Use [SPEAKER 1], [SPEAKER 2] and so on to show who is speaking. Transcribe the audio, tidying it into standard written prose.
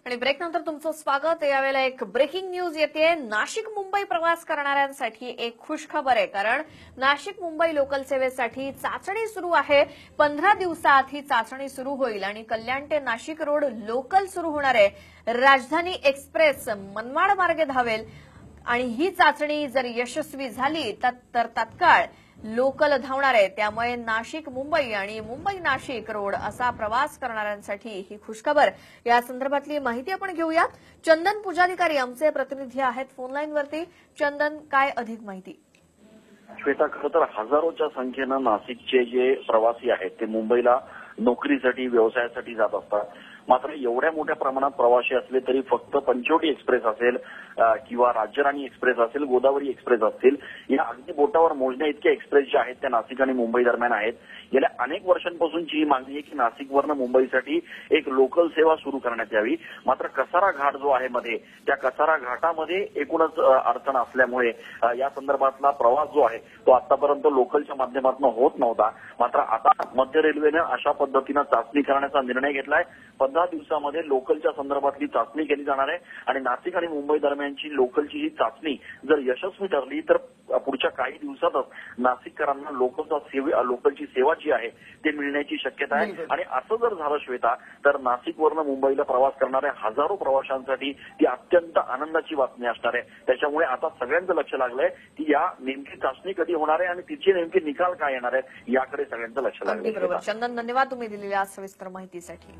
[SPEAKER 1] आणि ब्रेक नंतर तुमचं स्वागत। यावेळेला एक ब्रेकिंग न्यूज येते। नाशिक मुंबई प्रवास करणाऱ्यांसाठी एक खुशखबर आहे, कारण नाशिक मुंबई लोकल सेवेसाठी चाचणी सुरू आहे। 15 दिवसात ही चाचणी सुरू होईल आणि कल्याण ते नाशिक रोड लोकल सुरू होणार आहे। राजधानी एक्सप्रेस मनमाड मार्गे धावेल आणि ही चाचणी जर यशस्वी झाली तर तत्काळ लोकल धावणार आहे। त्यामुळे नाशिक मुंबई आणि मुंबई नाशिक रोड असा प्रवास करणाऱ्यांसाठी ही खुशखबर। या संदर्भातली माहिती आपण घेऊया। चंदन पुजाधिकारी आमचे प्रतिनिधी आहेत फोन लाईनवरती। चंदन, काय अधिक माहिती?
[SPEAKER 2] श्वेता, खरं तर हजारोच्या संख्येनं नाशिकचे जे प्रवासी आहेत ते मुंबईला नोकरीसाठी व्यवसायासाठी जात असतात। मात्र एवढ्या मोठ्या प्रमाणात प्रवासी असले तरी फक्त पंचवटी एक्सप्रेस असेल किंवा राज्यराणी एक्सप्रेस असेल, गोदावरी एक्सप्रेस असतील, या अगदी बोटावर मोजण्या इतक्या एक्सप्रेस ज्या आहेत त्या नाशिक आणि मुंबई दरम्यान आहेत। गेल्या अनेक वर्षांपासूनची ही मागणी आहे की नाशिकवरनं मुंबईसाठी एक लोकल सेवा सुरू करण्यात यावी। मात्र कसारा घाट जो आहे मध्ये, त्या कसारा घाटामध्ये एकूणच अडचण असल्यामुळे या संदर्भातला प्रवास जो आहे तो आतापर्यंत लोकलच्या माध्यमातून होत नव्हता। मात्र आता मध्य रेल्वेनं अशा पद्धतीनं चाचणी करण्याचा निर्णय घेतलाय। 15 दिवसामध्ये लोकलच्या संदर्भातली चाचणी केली जाणार आहे आणि नाशिक आणि मुंबई दरम्यानची लोकलची ही चाचणी जर यशस्वी ठरली तर पुढच्या काही दिवसातच नाशिककरांना लोकलची सेवा जी आहे ते मिळण्याची शक्यता आहे। आणि असं जर झालं श्वेता, तर नाशिकवरनं मुंबईला प्रवास करणाऱ्या हजारो प्रवाशांसाठी ती अत्यंत आनंदाची बातमी असणार आहे। त्याच्यामुळे आता सगळ्यांचं लक्ष लागलंय की या नेमकी चाचणी कधी होणार आहे आणि तिचे नेमके निकाल काय येणार आहेत याकडे सगळ्यांचं लक्ष लागलंय।
[SPEAKER 1] बरोबर चंदन, धन्यवाद तुम्ही दिलेल्या सविस्तर माहितीसाठी।